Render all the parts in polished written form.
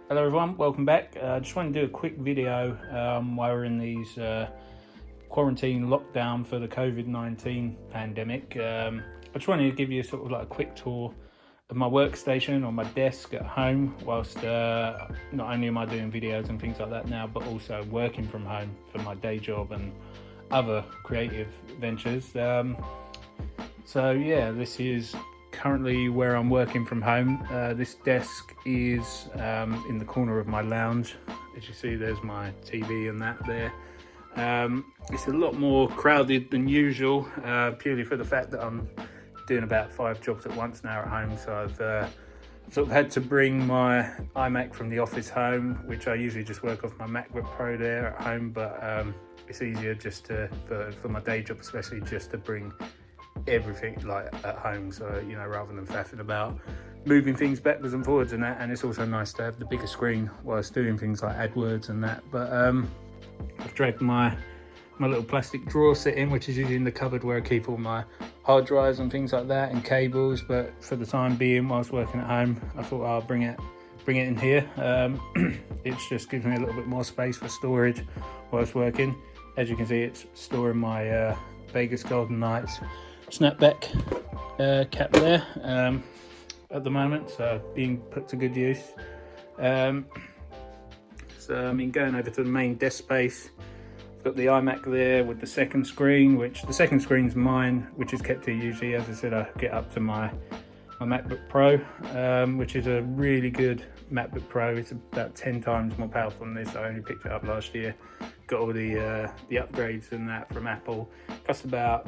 Hello everyone, welcome back. I just want to do a quick video while we're in these quarantine lockdown for the COVID-19 pandemic. I just wanted to give you sort of like a quick tour of my workstation or my desk at home whilst not only am I doing videos and things like that now, but also working from home for my day job and other creative ventures. So yeah, this is currently where I'm working from home. This desk is in the corner of my lounge. As you see, there's my TV and that there. It's a lot more crowded than usual, purely for the fact that I'm doing about 5 jobs at once now at home. So I've sort of had to bring my iMac from the office home, which I usually just work off my MacBook Pro there at home, but it's easier just for my day job especially, just to bring everything like at home, so you know, rather than faffing about moving things backwards and forwards and that. And it's also nice to have the bigger screen whilst doing things like AdWords and that. But I've dragged my little plastic drawer set in, which is usually in the cupboard where I keep all my hard drives and things like that and cables, but for the time being whilst working at home I thought I'll bring it in here. It just gives me a little bit more space for storage whilst working. As you can see, it's storing my Vegas Golden Knights snapback cap there at the moment, so being put to good use. So I mean, going over to the main desk space, I've got the iMac there with the second screen, which the second screen's mine, which is kept here usually. As I said, I get up to my MacBook Pro, which is a really good MacBook Pro. It's about 10 times more powerful than this. I only picked it up last year. Got all the upgrades and that from Apple. Cost about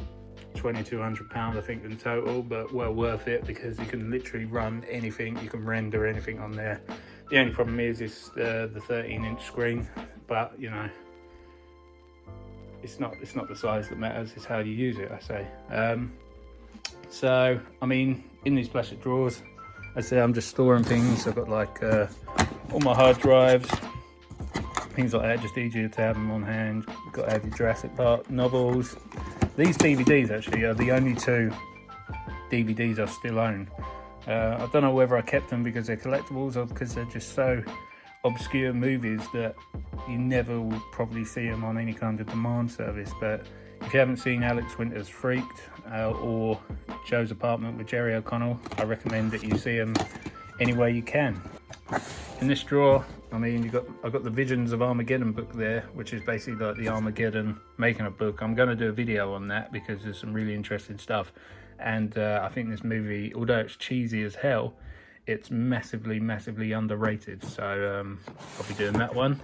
£2,200 I think in total, but well worth it because you can literally run anything, you can render anything on there. The only problem is the 13-inch screen, but you know, it's not the size that matters, it's how you use it, I say. So I mean, in these plastic drawers, I say I'm just storing things. I've got like all my hard drives, things like that, just easier to have them on hand. You've got to have your Jurassic Park novels. These DVDs actually are the only 2 DVDs I still own. I don't know whether I kept them because they're collectibles or because they're just so obscure movies that you never will probably see them on any kind of demand service. But if you haven't seen Alex Winter's Freaked or Joe's Apartment with Jerry O'Connell, I recommend that you see them any way you can. In this drawer, I mean, I've got the Visions of Armageddon book there, which is basically like the Armageddon making a book. I'm going to do a video on that because there's some really interesting stuff. And I think this movie, although it's cheesy as hell, it's massively underrated. So I'll be doing that one.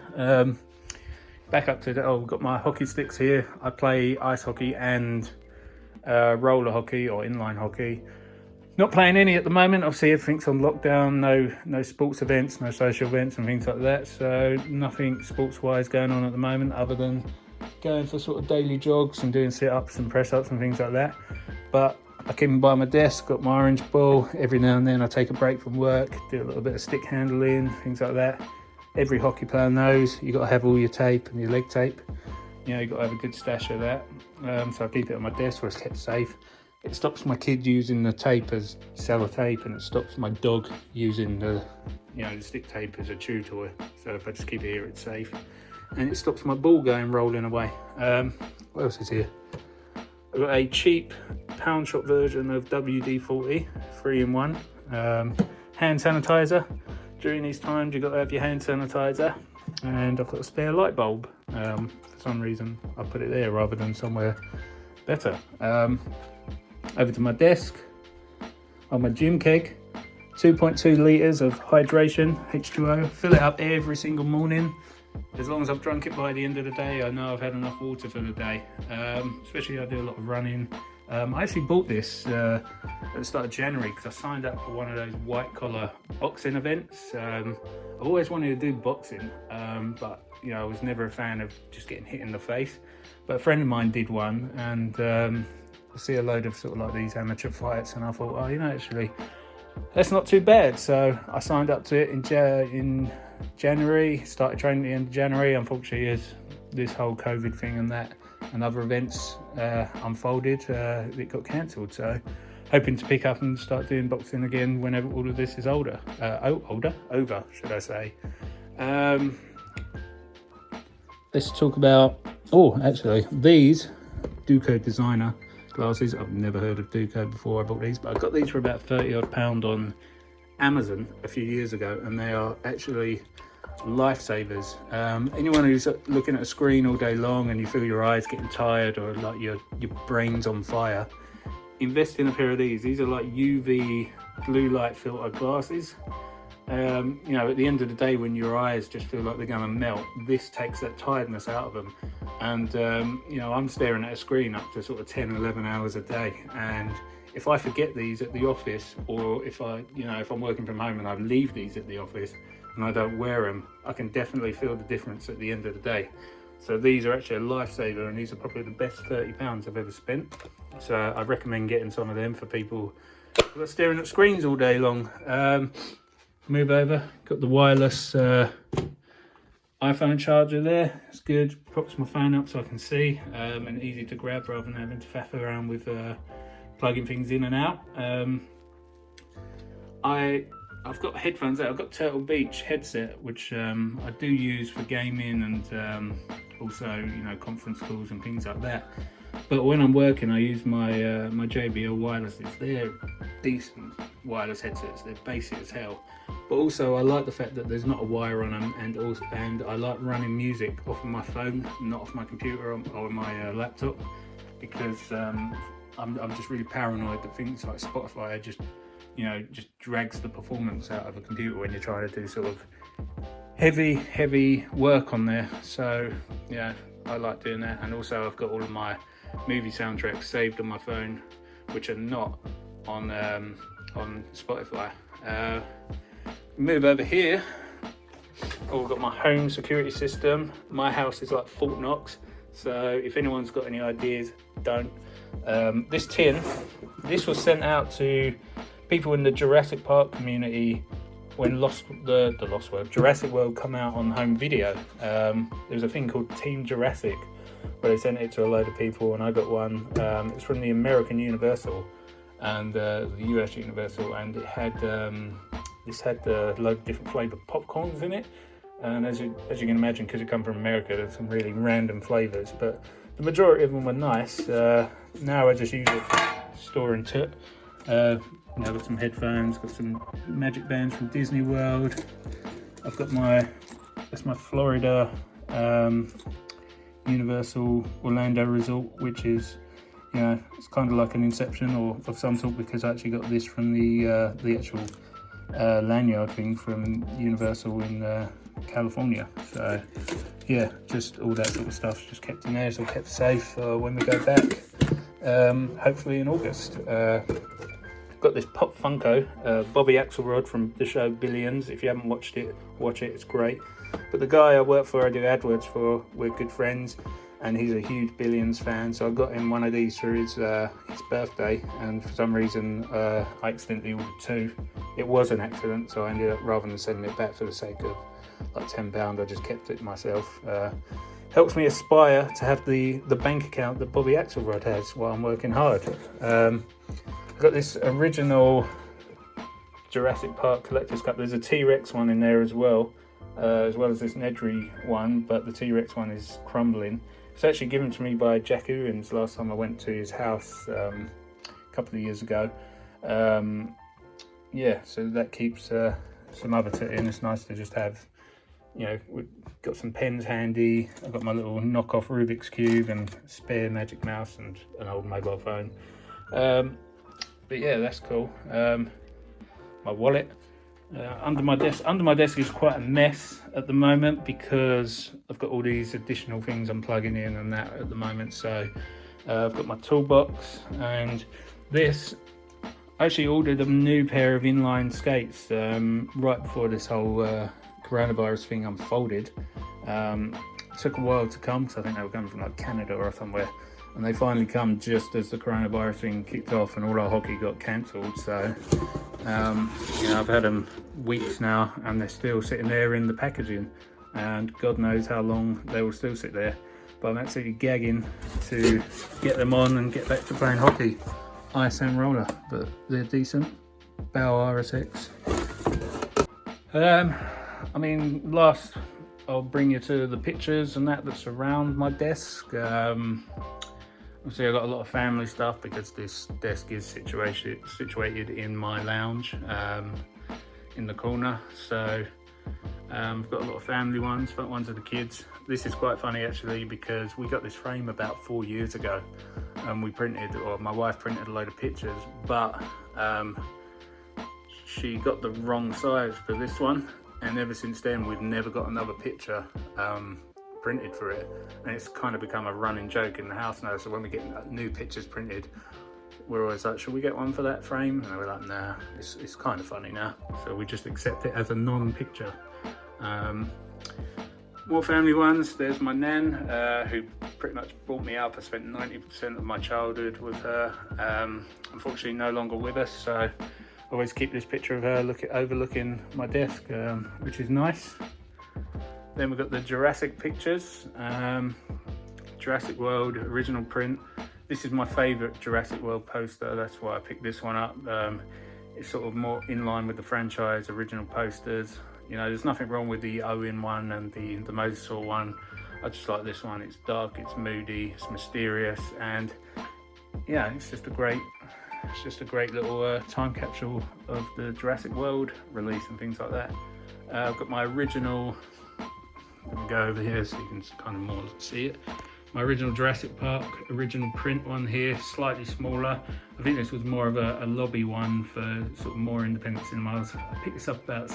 Back up to that, I've got my hockey sticks here. I play ice hockey and roller hockey or inline hockey. Not playing any at the moment. Obviously everything's on lockdown, no sports events, no social events and things like that. So nothing sports wise going on at the moment other than going for sort of daily jogs and doing sit-ups and press-ups and things like that. But I keep them by my desk, got my orange ball. Every now and then I take a break from work, do a little bit of stick handling, things like that. Every hockey player knows you got to have all your tape and your leg tape. You know, you got to have a good stash of that. So I keep it on my desk where it's kept safe. It stops my kid using the tape as sellotape, and it stops my dog using the stick tape as a chew toy. So if I just keep it here, it's safe. And it stops my ball going rolling away. What else is here? I've got a cheap pound shop version of WD-40, 3-in-1. Hand sanitizer. During these times, you've got to have your hand sanitizer. And I've got a spare light bulb. For some reason, I put it there rather than somewhere better. Over to my desk, on my gym keg, 2.2 litres of hydration, H2O. Fill it up every single morning. As long as I've drunk it by the end of the day, I know I've had enough water for the day. Especially I do a lot of running. I actually bought this at the start of January because I signed up for one of those white collar boxing events. I've always wanted to do boxing, but you know, I was never a fan of just getting hit in the face. But a friend of mine did one, and I see a load of sort of like these amateur fights, and I thought, oh, you know, actually that's not too bad. So I signed up to it in January, started training at the end of January. Unfortunately, as this whole COVID thing and that and other events unfolded, it got cancelled. So hoping to pick up and start doing boxing again whenever all of this is over, should I say. Let's talk about, actually, these Ducote designer glasses. I've never heard of Ducote before I bought these, but I got these for about £30 on Amazon a few years ago, and they are actually lifesavers. Anyone who's looking at a screen all day long and you feel your eyes getting tired or like your brain's on fire, invest in a pair of these. These are like UV blue light filter glasses. You know, at the end of the day, when your eyes just feel like they're going to melt, this takes that tiredness out of them. And you know, I'm staring at a screen up to sort of 10-11 hours a day, and if I forget these at the office, or if I'm working from home and I leave these at the office and I don't wear them, I can definitely feel the difference at the end of the day. So these are actually a lifesaver, and these are probably the best £30 I've ever spent. So I recommend getting some of them for people who are staring at screens all day long. Move over, got the wireless iPhone charger there. It's good, props my phone up so I can see, and easy to grab rather than having to faff around with plugging things in and out. I've got headphones out. I've got Turtle Beach headset, which I do use for gaming and also, you know, conference calls and things like that. But when I'm working, I use my my JBL wirelesses. They're decent wireless headsets. They're basic as hell, but also I like the fact that there's not a wire on them, and I like running music off of my phone, not off my computer or my laptop, because I'm just really paranoid that things like Spotify just drags the performance out of a computer when you're trying to do sort of heavy work on there. So yeah, I like doing that. And also I've got all of my movie soundtracks saved on my phone, which are not on Spotify. Move over here. I've got my home security system. My house is like Fort Knox, so if anyone's got any ideas, don't. This tin, this was sent out to people in the Jurassic Park community when Jurassic World come out on home video. There was a thing called Team Jurassic where they sent it to a load of people, and I got one. It's from the American Universal and the US Universal, and it had a load of different flavoured popcorns in it. And as you can imagine, because it come from America, there's some really random flavours, but the majority of them were nice. Now I just use it for storing tip. I've got some headphones, got some magic bands from Disney World. I've got that's my Florida Universal Orlando resort, which is, you know, it's kind of like an Inception or of some sort, because I actually got this from the actual lanyard thing from Universal in California. So yeah, just all that sort of stuff's just kept in there. It's all kept safe when we go back, hopefully in August. Got this Pop Funko Bobby Axelrod from the show Billions. If you haven't watched it, watch it, it's great. But the guy I work for, I do AdWords for, we're good friends, and he's a huge Billions fan, so I got him one of these for his birthday, and for some reason I accidentally ordered two. It was an accident, so I ended up, rather than sending it back for the sake of like £10, I just kept it myself. Helps me aspire to have the bank account that Bobby Axelrod has while I'm working hard. I've got this original Jurassic Park collector's cup. There's a T-Rex one in there as well as this Nedry one, but the T-Rex one is crumbling. It's actually given to me by Jack Owens last time I went to his house a couple of years ago. Yeah, so that keeps some other tit in. It's nice to just have, you know, we've got some pens handy. I've got my little knockoff Rubik's Cube and spare Magic Mouse and an old mobile phone. But yeah, that's cool. My wallet. Under my desk is quite a mess at the moment because I've got all these additional things I'm plugging in and that at the moment. So I've got my toolbox, and this, I actually ordered a new pair of inline skates right before this whole coronavirus thing unfolded. It took a while to come because I think they were coming from like Canada or somewhere, and they finally come just as the coronavirus thing kicked off and all our hockey got cancelled. So you know, I've had them weeks now and they're still sitting there in the packaging, and God knows how long they will still sit there. But I'm absolutely gagging to get them on and get back to playing hockey. ISM roller, but they're decent. Bow RSX. I mean, last I'll bring you to the pictures and that surround my desk. Obviously, I got a lot of family stuff because this desk is situated in my lounge in the corner. So I've got a lot of family ones, front ones of the kids. This is quite funny actually because we got this frame about 4 years ago, and we printed, or my wife printed a load of pictures, but she got the wrong size for this one, and ever since then we've never got another picture printed for it, and it's kind of become a running joke in the house now. So when we get new pictures printed, we're always like, should we get one for that frame? And we're like, nah, it's kind of funny now, so we just accept it as a non-picture. More family ones. There's my nan, who pretty much brought me up. I spent 90% of my childhood with her. Unfortunately no longer with us, so I always keep this picture of her overlooking my desk, which is nice. Then we've got the Jurassic pictures, Jurassic World original print. This is my favourite Jurassic World poster, that's why I picked this one up. It's sort of more in line with the franchise original posters. You know, there's nothing wrong with the Owen one and the Mosasaur one. I just like this one. It's dark, it's moody, it's mysterious, and yeah, it's just a great little time capsule of the Jurassic World release and things like that. I've got my original, let me go over here so you can kind of more see it. My original Jurassic Park original print one here, slightly smaller. I think this was more of a lobby one for sort of more independent cinemas. I picked this up about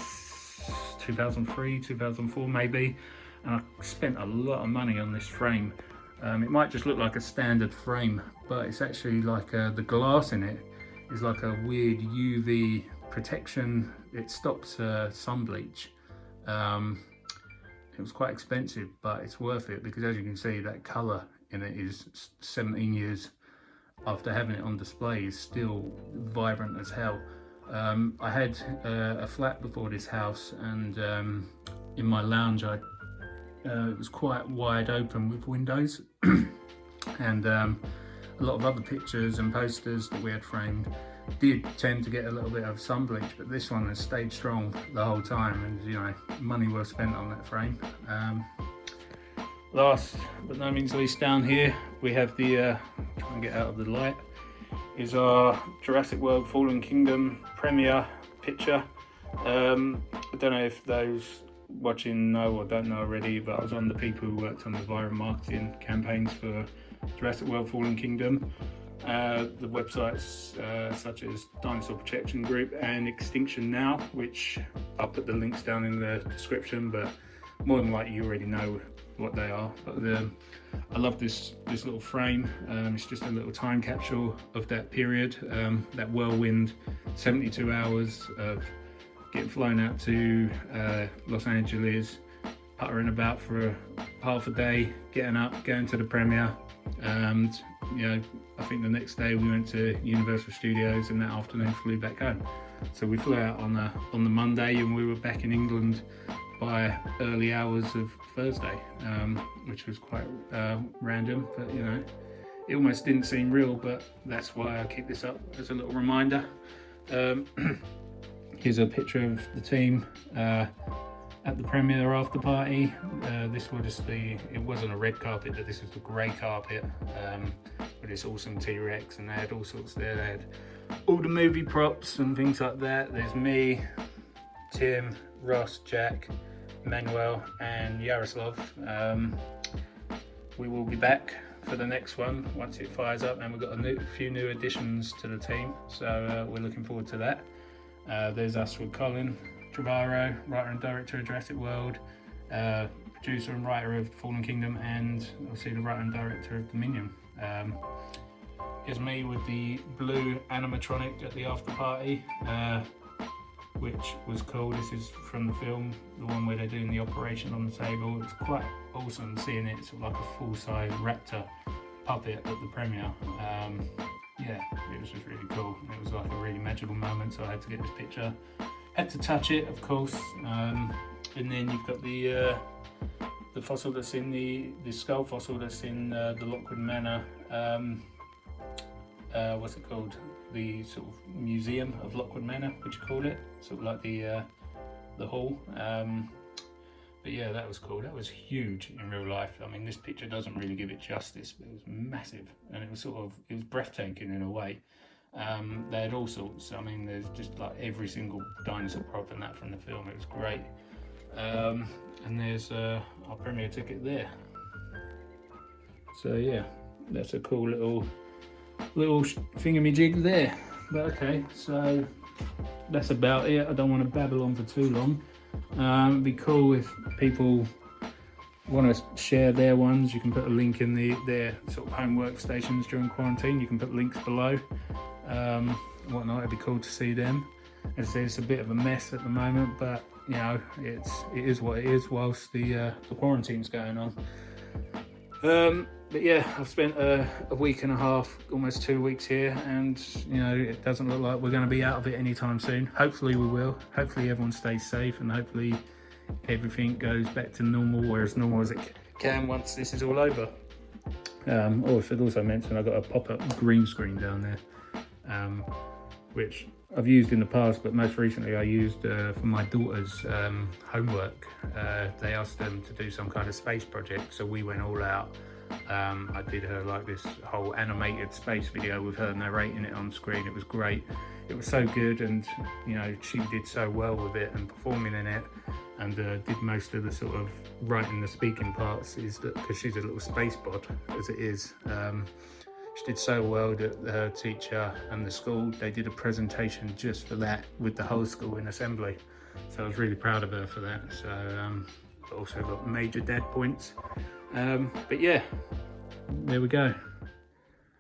2003, 2004 maybe, and I spent a lot of money on this frame. It might just look like a standard frame, but it's actually like the glass in it is like a weird UV protection. It stops sun bleach. It was quite expensive, but it's worth it because, as you can see, that colour in it is 17 years after having it on display is still vibrant as hell. I had a flat before this house, and in my lounge it was quite wide open with windows and a lot of other pictures and posters that we had framed did tend to get a little bit of sun bleach, but this one has stayed strong the whole time, and you know, money well spent on that frame. Last but no means least, down here we have the try and get out of the light, is our Jurassic World Fallen Kingdom premiere picture. I don't know if those watching know or don't know already, but I was one of the people who worked on the viral marketing campaigns for Jurassic World Fallen Kingdom. The websites such as Dinosaur Protection Group and Extinction Now, which I'll put the links down in the description, but more than likely you already know what they are. But I love this little frame. It's just a little time capsule of that period, that whirlwind 72 hours of getting flown out to Los Angeles, puttering about for half a day, getting up, going to the premiere, and you know, I think the next day we went to Universal Studios, and that afternoon flew back home. So we flew out on the Monday, and we were back in England by early hours of Thursday, which was quite random, but you know, it almost didn't seem real, but that's why I keep this up as a little reminder. Here's a picture of the team at the premiere after party. This was it wasn't a red carpet, but this was the grey carpet with this awesome T-Rex, and they had all sorts there. They had all the movie props and things like that. There's me, Tim, Ross, Jack, Manuel and Yaroslav. We will be back for the next one once it fires up, and we've got a few new additions to the team, so we're looking forward to that. There's us with Colin Trevorrow, writer and director of Jurassic World, producer and writer of Fallen Kingdom, and obviously the writer and director of Dominion. Here's me with the blue animatronic at the after party, which was cool. This is from the film, the one where they're doing the operation on the table. It's quite awesome seeing it. It's sort of like a full-size raptor puppet at the premiere. Yeah, it was just really cool. It was like a really magical moment, so I had to get this picture. Had to touch it, of course. And then you've got the fossil that's in the skull fossil that's in the Lockwood Manor what's it called? The sort of museum of Lockwood Manor, would you call it? Sort of like the hall. But yeah, that was cool. That was huge in real life. I mean, this picture doesn't really give it justice, but it was massive, and it was breathtaking in a way. They had all sorts. I mean, there's just like every single dinosaur prop and that from the film. It was great. And there's our premiere ticket there. So yeah, that's a cool little thingamajig there. But okay, so that's about it. I don't want to babble on for too long. It'd be cool if people want to share their ones. You can put a link in their sort of home workstations during quarantine. You can put links below, whatnot. It'd be cool to see them. As I say, it's a bit of a mess at the moment, but you know, it is what it is whilst the quarantine's going on. But yeah, I've spent a week and a half, almost 2 weeks here, and you know, it doesn't look like we're going to be out of it anytime soon. Hopefully we will. Hopefully everyone stays safe, and hopefully everything goes back to normal, or as normal as it can once this is all over. I should also mention I've got a pop-up green screen down there, which I've used in the past, but most recently I used for my daughter's homework. They asked them to do some kind of space project, so we went all out. I did her like this whole animated space video with her narrating it on screen. It was great. It was so good, and you know, she did so well with it and performing in it, and did most of the sort of writing the speaking parts, is that because she's a little space bod as it is. She did so well that her teacher and the school, they did a presentation just for that with the whole school in assembly. So I was really proud of her for that. So also got major dad points. But yeah, there we go.